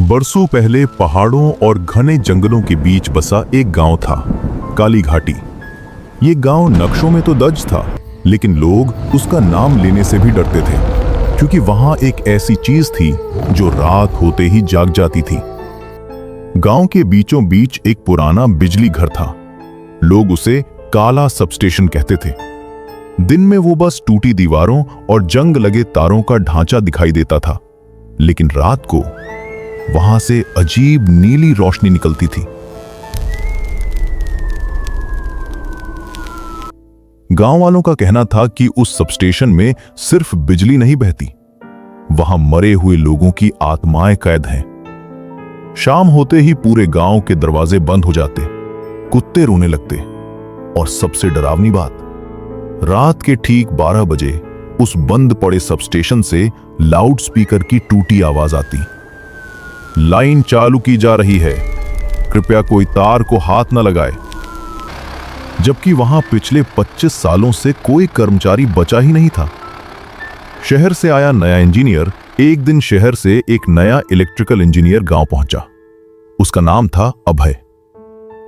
बरसों पहले पहाड़ों और घने जंगलों के बीच बसा एक गांव था, काली घाटी। ये गांव नक्शों में तो दर्ज था, लेकिन लोग उसका नाम लेने से भी डरते थे, क्योंकि वहां एक ऐसी चीज थी जो रात होते ही जाग जाती थी। गांव के बीचों बीच एक पुराना बिजली घर था। लोग उसे काला सबस्टेशन कहते थे। दिन में वो बस टूटी दीवारों और जंग लगे तारों का ढांचा दिखाई देता था, लेकिन रात को वहां से अजीब नीली रोशनी निकलती थी। गांव वालों का कहना था कि उस सबस्टेशन में सिर्फ बिजली नहीं बहती, वहां मरे हुए लोगों की आत्माएं कैद हैं। शाम होते ही पूरे गांव के दरवाजे बंद हो जाते, कुत्ते रोने लगते, और सबसे डरावनी बात, रात के ठीक 12 बजे उस बंद पड़े सबस्टेशन से लाउडस्पीकर की टूटी आवाज आती, लाइन चालू की जा रही है, कृपया कोई तार को हाथ न लगाए। जबकि वहां पिछले 25 सालों से कोई कर्मचारी बचा ही नहीं था। शहर से आया नया इंजीनियर एक दिन शहर से एक नया इलेक्ट्रिकल इंजीनियर गांव पहुंचा। उसका नाम था अभय।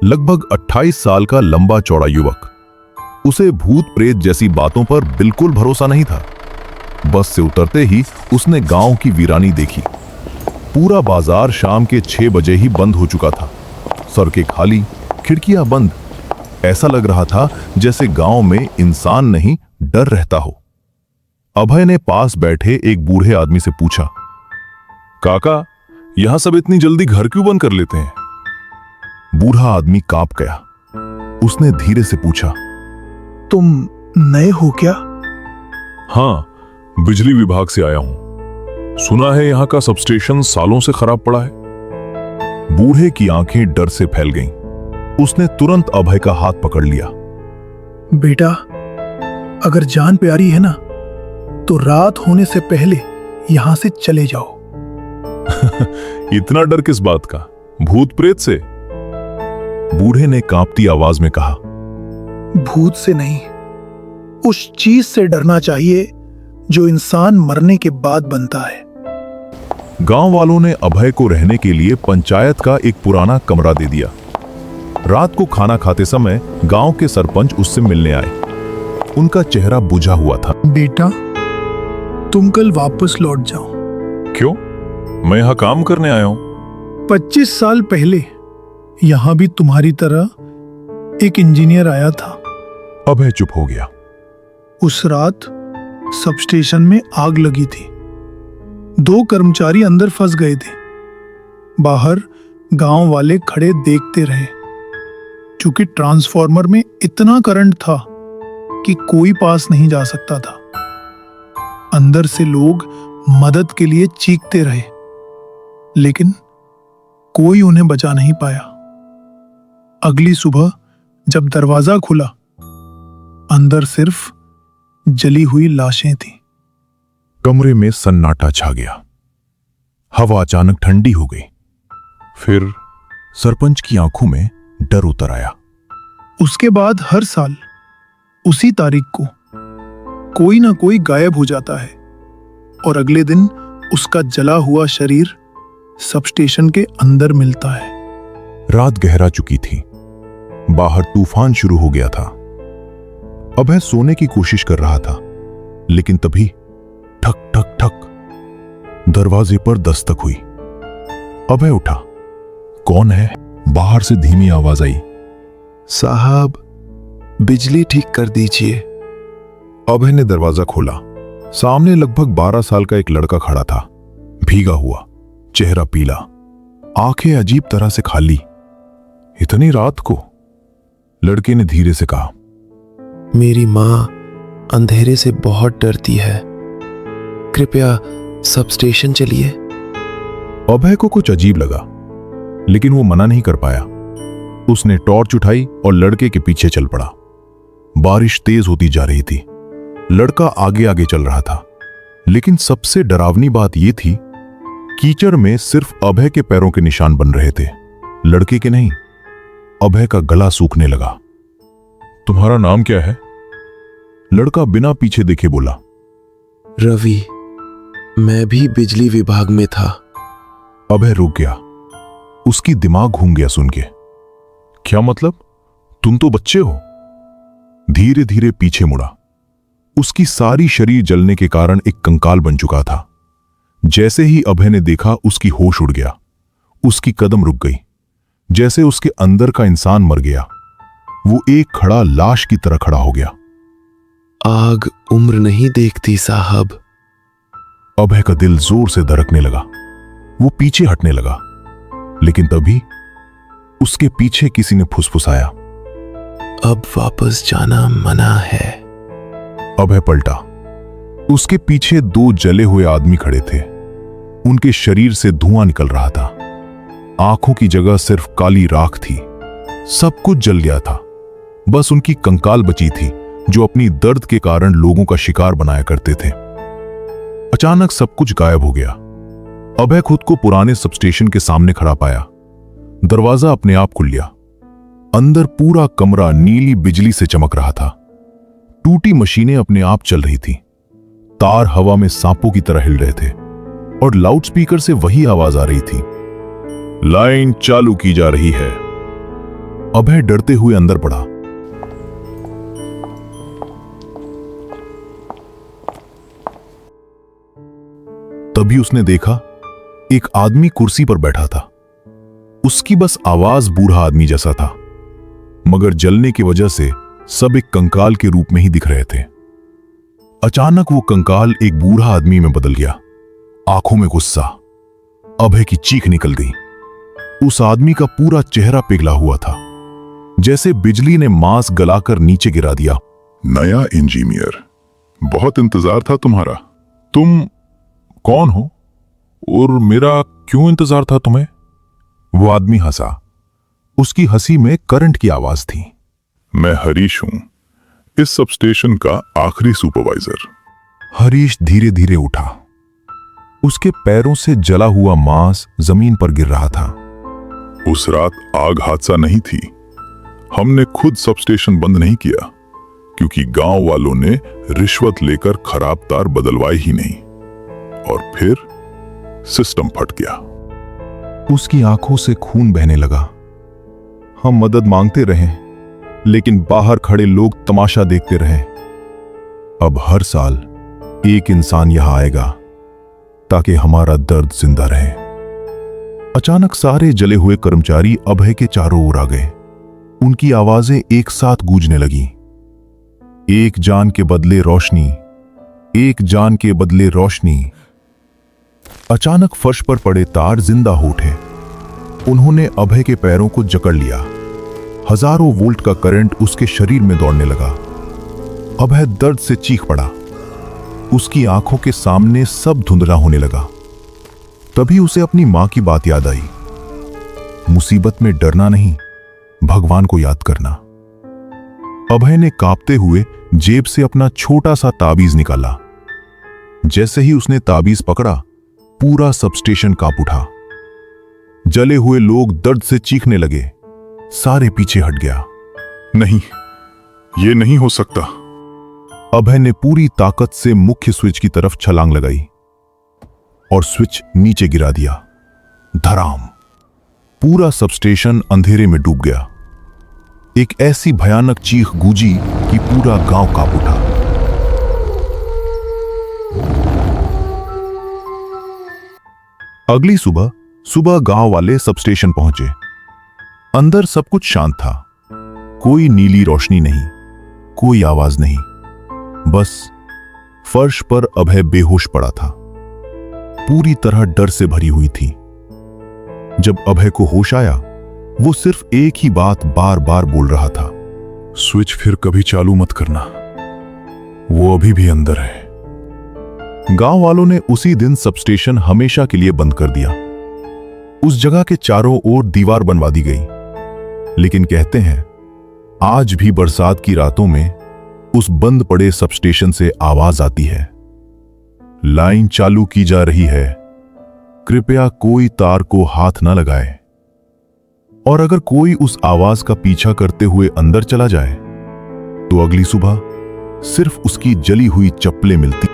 लगभग 28 साल का लंबा चौड़ा युवक। उसे भूत प्रेत जैसी बातों पर बिल्कुल भरोसा नहीं था। बस से उतरते ही उसने गांव की वीरानी देखी। पूरा बाजार शाम के 6 बजे ही बंद हो चुका था। सड़कें खाली, खिड़कियां बंद। ऐसा लग रहा था जैसे गांव में इंसान नहीं, डर रहता हो। अभय ने पास बैठे एक बूढ़े आदमी से पूछा, काका, यहां सब इतनी जल्दी घर क्यों बंद कर लेते हैं? बूढ़ा आदमी कांप गया। उसने धीरे से पूछा, तुम नए हो क्या? हाँ, बिजली विभाग से आया हूं। सुना है यहां का सबस्टेशन सालों से खराब पड़ा है। बूढ़े की आंखें डर से फैल गईं। उसने तुरंत अभय का हाथ पकड़ लिया। बेटा, अगर जान प्यारी है ना, तो रात होने से पहले यहां से चले जाओ। इतना डर किस बात का? भूत प्रेत से? बूढ़े ने कांपती आवाज में कहा। भूत से नहीं, उस चीज से डरना चाहिए जो इंसान मरने के बाद बनता है। गांव वालों ने अभय को रहने के लिए पंचायत का एक पुराना कमरा दे दिया। रात को खाना खाते समय गांव के सरपंच उससे मिलने आए। उनका चेहरा बुझा हुआ था। बेटा, तुम कल वापस लौट जाओ। क्यों? मैं यहां काम करने आया हूं। 25 साल पहले यहां भी तुम्हारी तरह एक इंजीनियर आया था। अभय चुप हो गया। उस रात सबस्टेशन में आग लगी थी। 2 कर्मचारी अंदर फंस गए थे। बाहर गांव वाले खड़े देखते रहे। क्योंकि ट्रांसफार्मर में इतना करंट था कि कोई पास नहीं जा सकता था। अंदर से लोग मदद के लिए चीखते रहे, लेकिन कोई उन्हें बचा नहीं पाया। अगली सुबह जब दरवाजा खुला, अंदर सिर्फ जली हुई लाशें थीं। कमरे में सन्नाटा छा गया। हवा अचानक ठंडी हो गई। फिर सरपंच की आंखों में डर उतर आया। उसके बाद हर साल उसी तारीख को कोई ना कोई गायब हो जाता है, और अगले दिन उसका जला हुआ शरीर सबस्टेशन के अंदर मिलता है। रात गहरा चुकी थी। बाहर तूफान शुरू हो गया था। अभय सोने की कोशिश कर रहा था, लेकिन तभी ठक ठक ठक दरवाजे पर दस्तक हुई। अभय उठा। कौन है? बाहर से धीमी आवाज आई। साहब, बिजली ठीक कर दीजिए। अभय ने दरवाजा खोला। सामने लगभग 12 साल का एक लड़का खड़ा था, भीगा हुआ, चेहरा पीला, आंखें अजीब तरह से खाली। इतनी रात को? लड़के ने धीरे से कहा, मेरी मां अंधेरे से बहुत डरती है, कृपया सबस्टेशन चलिए। अभय को कुछ अजीब लगा, लेकिन वो मना नहीं कर पाया। उसने टॉर्च उठाई और लड़के के पीछे चल पड़ा। बारिश तेज होती जा रही थी। लड़का आगे आगे चल रहा था, लेकिन सबसे डरावनी बात यह थी, कीचड़ में सिर्फ अभय के पैरों के निशान बन रहे थे, लड़के के नहीं। अभय का गला सूखने लगा। तुम्हारा नाम क्या है? लड़का बिना पीछे देखे बोला, रवि। मैं भी बिजली विभाग में था अभय रुक गया। उसकी दिमाग घूम गया सुन के। क्या मतलब? तुम तो बच्चे हो। धीरे धीरे पीछे मुड़ा। उसकी सारी शरीर जलने के कारण एक कंकाल बन चुका था। जैसे ही अभय ने देखा, उसकी होश उड़ गया। उसकी कदम रुक गई, जैसे उसके अंदर का इंसान मर गया। वो एक खड़ा लाश की तरह खड़ा हो गया। आग उम्र नहीं देखती साहब। अभय का दिल जोर से धड़कने लगा। वो पीछे हटने लगा, लेकिन तभी उसके पीछे किसी ने फुसफुसाया, अब वापस जाना मना है। अभय पलटा। उसके पीछे दो जले हुए आदमी खड़े थे। उनके शरीर से धुआं निकल रहा था। आंखों की जगह सिर्फ काली राख थी। सब कुछ जल गया था। बस उनकी कंकाल बची थी, जो अपनी दर्द के कारण लोगों का शिकार बनाया करते थे। अचानक सब कुछ गायब हो गया। अभय खुद को पुराने सबस्टेशन के सामने खड़ा पाया। दरवाजा अपने आप खुल गया। अंदर पूरा कमरा नीली बिजली से चमक रहा था। टूटी मशीनें अपने आप चल रही थी। तार हवा में सांपों की तरह हिल रहे थे और लाउडस्पीकर से वही आवाज आ रही थी, लाइन चालू की जा रही है। अभय डरते हुए अंदर बढ़ा। तभी उसने देखा, एक आदमी कुर्सी पर बैठा था। उसकी बस आवाज बूढ़ा आदमी जैसा था, मगर जलने की वजह से सब एक कंकाल के रूप में ही दिख रहे थे। अचानक वो कंकाल एक बूढ़ा आदमी में बदल गया। आंखों में गुस्सा। अभय की चीख निकल गई। उस आदमी का पूरा चेहरा पिघला हुआ था, जैसे बिजली ने मांस गलाकर नीचे गिरा दिया। नया इंजीनियर, बहुत इंतजार था तुम्हारा। तुम कौन हो और मेरा क्यों इंतजार था तुम्हें? वो आदमी हंसा। उसकी हंसी में करंट की आवाज थी। मैं हरीश हूं, इस सबस्टेशन का आखिरी सुपरवाइजर। हरीश धीरे धीरे उठा। उसके पैरों से जला हुआ मांस जमीन पर गिर रहा था। उस रात आग हादसा नहीं थी। हमने खुद सबस्टेशन बंद नहीं किया, क्योंकि गांव वालों ने रिश्वत लेकर खराब तार बदलवाए ही नहीं, और फिर सिस्टम फट गया। उसकी आंखों से खून बहने लगा। हम मदद मांगते रहे, लेकिन बाहर खड़े लोग तमाशा देखते रहे। अब हर साल एक इंसान यहां आएगा, ताकि हमारा दर्द जिंदा रहे। अचानक सारे जले हुए कर्मचारी अभय के चारों ओर आ गए। उनकी आवाजें एक साथ गूंजने लगीं। एक जान के बदले रोशनी, एक जान के बदले रोशनी। अचानक फर्श पर पड़े तार जिंदा हो उठे। उन्होंने अभय के पैरों को जकड़ लिया। हजारों वोल्ट का करंट उसके शरीर में दौड़ने लगा। अभय दर्द से चीख पड़ा। उसकी आंखों के सामने सब धुंधला होने लगा। तभी उसे अपनी मां की बात याद आई। मुसीबत में डरना नहीं, भगवान को याद करना। अभय ने कांपते हुए जेब से अपना छोटा सा ताबीज निकाला। जैसे ही उसने ताबीज पकड़ा, पूरा सबस्टेशन कांप उठा। जले हुए लोग दर्द से चीखने लगे। सारे पीछे हट गया। नहीं, ये नहीं हो सकता। अभय ने पूरी ताकत से मुख्य स्विच की तरफ छलांग लगाई और स्विच नीचे गिरा दिया। धड़ाम! पूरा सबस्टेशन अंधेरे में डूब गया। एक ऐसी भयानक चीख गूंजी कि पूरा गांव कांप उठा। अगली सुबह गांव वाले सबस्टेशन पहुंचे। अंदर सब कुछ शांत था। कोई नीली रोशनी नहीं, कोई आवाज नहीं। बस फर्श पर अभय बेहोश पड़ा था। पूरी तरह डर से भरी हुई थी। जब अभय को होश आया, वो सिर्फ एक ही बात बार बार बोल रहा था, स्विच फिर कभी चालू मत करना, वो अभी भी अंदर है। गांव वालों ने उसी दिन सबस्टेशन हमेशा के लिए बंद कर दिया। उस जगह के चारों ओर दीवार बनवा दी गई। लेकिन कहते हैं, आज भी बरसात की रातों में उस बंद पड़े सबस्टेशन से आवाज आती है, लाइन चालू की जा रही है, कृपया कोई तार को हाथ न लगाए। और अगर कोई उस आवाज का पीछा करते हुए अंदर चला जाए, तो अगली सुबह सिर्फ उसकी जली हुई चप्पलें मिलती।